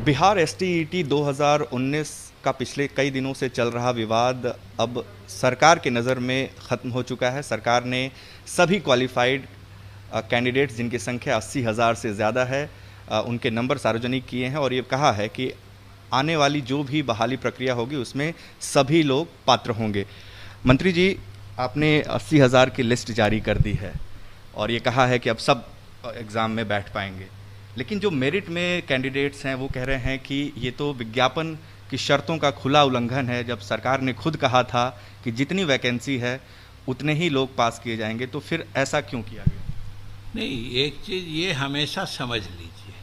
Bihar STET 2019 का पिछले कई दिनों से चल रहा विवाद अब सरकार के नज़र में ख़त्म हो चुका है। सरकार ने सभी क्वालिफाइड कैंडिडेट्स जिनकी संख्या 80,000 से ज़्यादा है उनके नंबर सार्वजनिक किए हैं और ये कहा है कि आने वाली जो भी बहाली प्रक्रिया होगी उसमें सभी लोग पात्र होंगे। मंत्री जी, आपने 80,000 की लिस्ट जारी कर दी है और ये कहा है कि अब सब एग्ज़ाम में बैठ पाएंगे, लेकिन जो मेरिट में कैंडिडेट्स हैं वो कह रहे हैं कि ये तो विज्ञापन की शर्तों का खुला उल्लंघन है। जब सरकार ने खुद कहा था कि जितनी वैकेंसी है उतने ही लोग पास किए जाएंगे, तो फिर ऐसा क्यों किया गया? नहीं, एक चीज़ ये हमेशा समझ लीजिए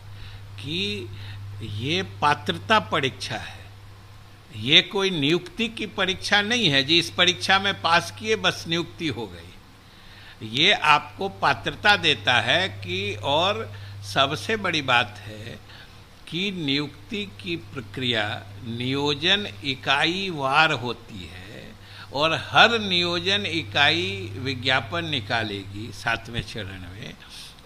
कि ये पात्रता परीक्षा है, ये कोई नियुक्ति की परीक्षा नहीं है जी। इस परीक्षा में पास किए बस नियुक्ति हो गई। ये आपको पात्रता देता है कि, और सबसे बड़ी बात है कि नियुक्ति की प्रक्रिया नियोजन इकाई वार होती है और हर नियोजन इकाई विज्ञापन निकालेगी 7वें चरण में,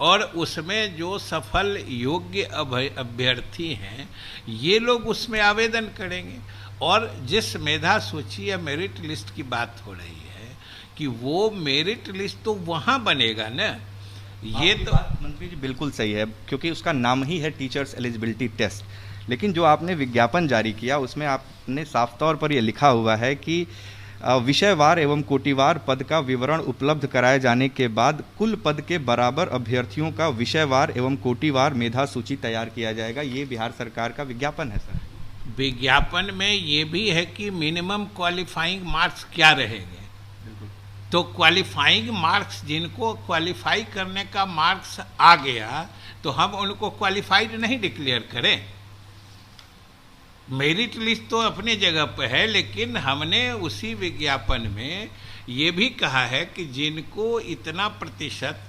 और उसमें जो सफल योग्य अभ्यर्थी हैं ये लोग उसमें आवेदन करेंगे। और जिस मेधा सूची या मेरिट लिस्ट की बात हो रही है कि वो मेरिट लिस्ट तो वहाँ बनेगा ना। ये तो मंत्री जी बिल्कुल सही है, क्योंकि उसका नाम ही है टीचर्स एलिजिबिलिटी टेस्ट। लेकिन जो आपने विज्ञापन जारी किया उसमें आपने साफ तौर पर यह लिखा हुआ है कि विषयवार एवं कोटिवार पद का विवरण उपलब्ध कराए जाने के बाद कुल पद के बराबर अभ्यर्थियों का विषयवार एवं कोटिवार मेधा सूची तैयार किया जाएगा। ये बिहार सरकार का विज्ञापन है सर। विज्ञापन में ये भी है कि मिनिमम क्वालिफाइंग मार्क्स क्या रहेंगे। तो क्वालिफाइंग मार्क्स, जिनको क्वालिफाई करने का मार्क्स आ गया तो हम उनको क्वालिफाइड नहीं डिक्लेयर करें। मेरिट लिस्ट तो अपनी जगह पर है, लेकिन हमने उसी विज्ञापन में ये भी कहा है कि जिनको इतना प्रतिशत,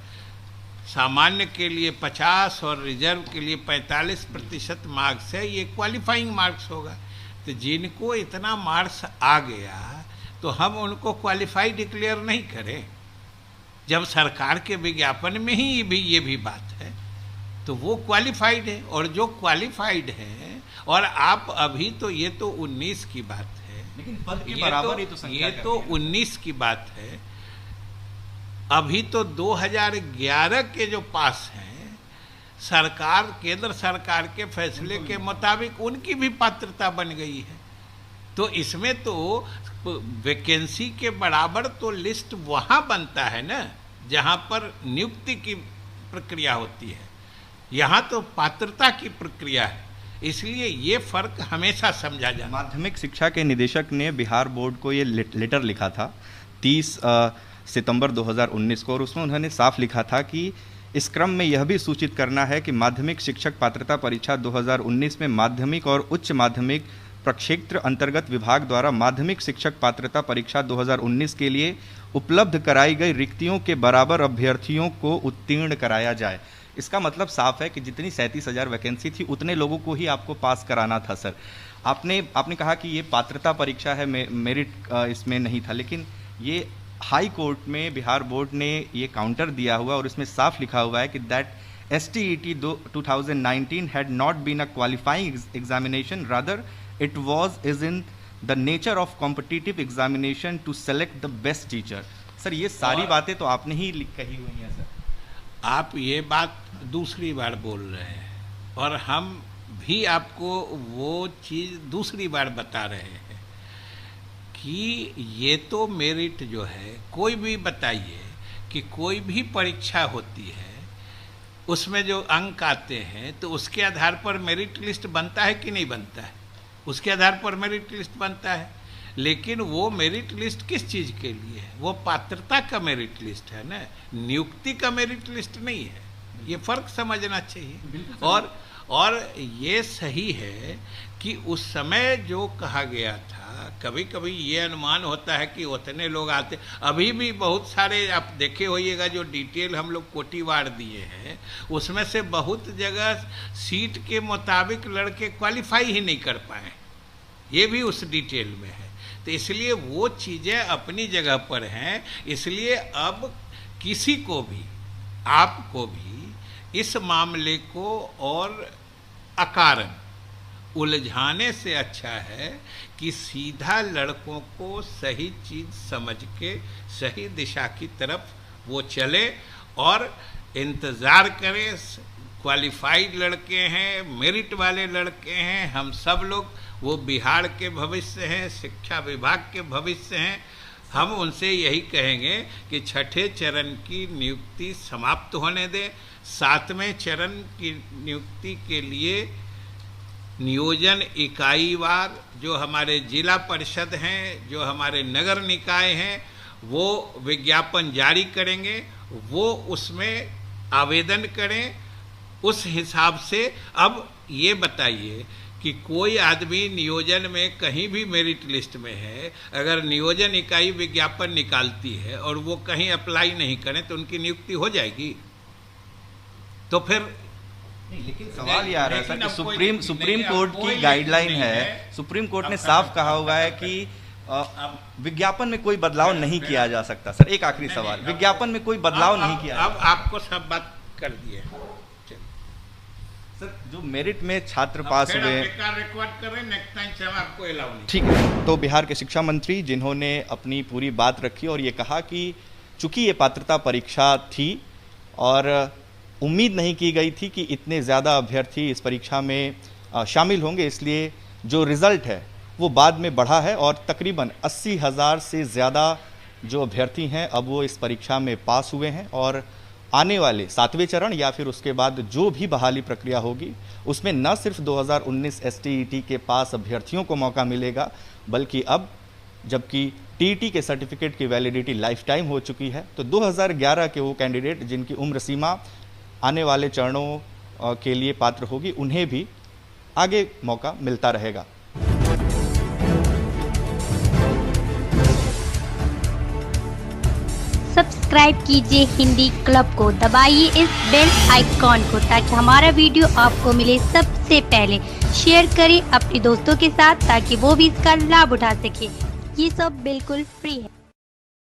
सामान्य के लिए 50 और रिजर्व के लिए 45% मार्क्स है, ये क्वालिफाइंग मार्क्स होगा। तो जिनको इतना मार्क्स आ गया तो हम उनको क्वालिफाई डिक्लेयर नहीं करें। जब सरकार के विज्ञापन में ही ये भी बात है तो वो क्वालिफाइड है। और जो क्वालिफाइड है, और आप अभी तो ये तो 19 की बात है, लेकिन पद के बराबर ही तो संख्या, ये तो 19 की बात है। अभी तो 2011 के जो पास हैं, सरकार, केंद्र सरकार के फैसले के मुताबिक उनकी भी पात्रता बन गई है। तो इसमें तो वैकेंसी के बराबर तो लिस्ट वहाँ बनता है ना जहाँ पर नियुक्ति की प्रक्रिया होती है। यहाँ तो पात्रता की प्रक्रिया है, इसलिए ये फर्क हमेशा समझा जाना। माध्यमिक शिक्षा के निदेशक ने बिहार बोर्ड को ये लेटर लिखा था 30 सितंबर 2019 को, और उसमें उन्होंने साफ लिखा था कि इस क्रम में यह भी सूचित करना है कि माध्यमिक शिक्षक पात्रता परीक्षा 2019 में माध्यमिक और उच्च माध्यमिक प्रक्षेत्र अंतर्गत विभाग द्वारा माध्यमिक शिक्षक पात्रता परीक्षा 2019 के लिए उपलब्ध कराई गई रिक्तियों के बराबर अभ्यर्थियों को उत्तीर्ण कराया जाए। इसका मतलब साफ है कि जितनी 37,000 वैकेंसी थी उतने लोगों को ही आपको पास कराना था सर। आपने कहा कि ये पात्रता परीक्षा है, मेरिट इसमें नहीं था, लेकिन ये हाई कोर्ट में बिहार बोर्ड ने ये काउंटर दिया हुआ और इसमें साफ लिखा हुआ है कि that STET 2019 had not been a qualifying examination, rather it is in the nature of competitive examination to select the best teacher। Sir ये सारी बातें तो आपने ही कही हुई हैं सर। आप ये बात दूसरी बार बोल रहे हैं और हम भी आपको वो चीज़ दूसरी बार बता रहे हैं कि ये तो मेरिट जो है, कोई भी बताइए कि कोई भी परीक्षा होती है उसमें जो अंक आते हैं तो उसके आधार पर मेरिट लिस्ट बनता है कि नहीं बनता है। उसके आधार पर मेरिट लिस्ट बनता है, लेकिन वो मेरिट लिस्ट किस चीज़ के लिए है? वो पात्रता का मेरिट लिस्ट है ना, नियुक्ति का मेरिट लिस्ट नहीं है। ये फर्क समझना चाहिए। और ये सही है कि उस समय जो कहा गया था, कभी कभी ये अनुमान होता है कि उतने लोग आते, अभी भी बहुत सारे आप देखे होइएगा जो डिटेल हम लोग कोटिवार दिए हैं, उसमें से बहुत जगह सीट के मुताबिक लड़के क्वालिफाई ही नहीं कर पाए, ये भी उस डिटेल में है। तो इसलिए वो चीज़ें अपनी जगह पर हैं। इसलिए अब किसी को भी, आपको भी इस मामले को और अकारण उलझाने से अच्छा है कि सीधा लड़कों को सही चीज समझ के सही दिशा की तरफ वो चले और इंतज़ार करें। क्वालिफाइड लड़के हैं, मेरिट वाले लड़के हैं, हम सब लोग, वो बिहार के भविष्य हैं, शिक्षा विभाग के भविष्य हैं। हम उनसे यही कहेंगे कि छठे चरण की नियुक्ति समाप्त होने दें, सातवें चरण की नियुक्ति के लिए नियोजन इकाईवार जो हमारे जिला परिषद हैं, जो हमारे नगर निकाय हैं, वो विज्ञापन जारी करेंगे, वो उसमें आवेदन करें। उस हिसाब से अब ये बताइए कि कोई आदमी नियोजन में कहीं भी मेरिट लिस्ट में है, अगर नियोजन इकाई विज्ञापन निकालती है और वो कहीं अप्लाई नहीं करें तो उनकी नियुक्ति हो जाएगी? तो फिर लेकिन सवाल ये आ रहा है सर कि सुप्रीम कोर्ट की गाइडलाइन है, सुप्रीम कोर्ट ने साफ कहा हुआ है कि विज्ञापन में कोई बदलाव नहीं किया जा सकता। सर एक आखिरी सवाल, विज्ञापन में कोई बदलाव नहीं किया, अब आपको सब बात कर दिए सर। जो मेरिट में छात्र पास हुए, रिकॉर्ड करें, नेक्स्ट टाइम से हम आपको अलाउ नहीं। ठीक है, तो बिहार के शिक्षा मंत्री जिन्होंने अपनी पूरी बात रखी और ये कहा कि चूंकि ये पात्रता परीक्षा थी और उम्मीद नहीं की गई थी कि इतने ज़्यादा अभ्यर्थी इस परीक्षा में शामिल होंगे, इसलिए जो रिज़ल्ट है वो बाद में बढ़ा है और तकरीबन 80,000 से ज़्यादा जो अभ्यर्थी हैं अब वो इस परीक्षा में पास हुए हैं और आने वाले 7वें चरण या फिर उसके बाद जो भी बहाली प्रक्रिया होगी उसमें न सिर्फ 2019 STET के पास अभ्यर्थियों को मौका मिलेगा, बल्कि अब जबकि TET के सर्टिफिकेट की वैलिडिटी लाइफ टाइम हो चुकी है, तो 2011 के वो कैंडिडेट जिनकी उम्र सीमा आने वाले चरणों के लिए पात्र होगी, उन्हें भी आगे मौका मिलता रहेगा। सब्सक्राइब कीजिए हिंदी क्लब को, दबाइए इस बेल आइकॉन को ताकि हमारा वीडियो आपको मिले सबसे पहले। शेयर करें अपने दोस्तों के साथ ताकि वो भी इसका लाभ उठा सके। ये सब बिल्कुल फ्री है।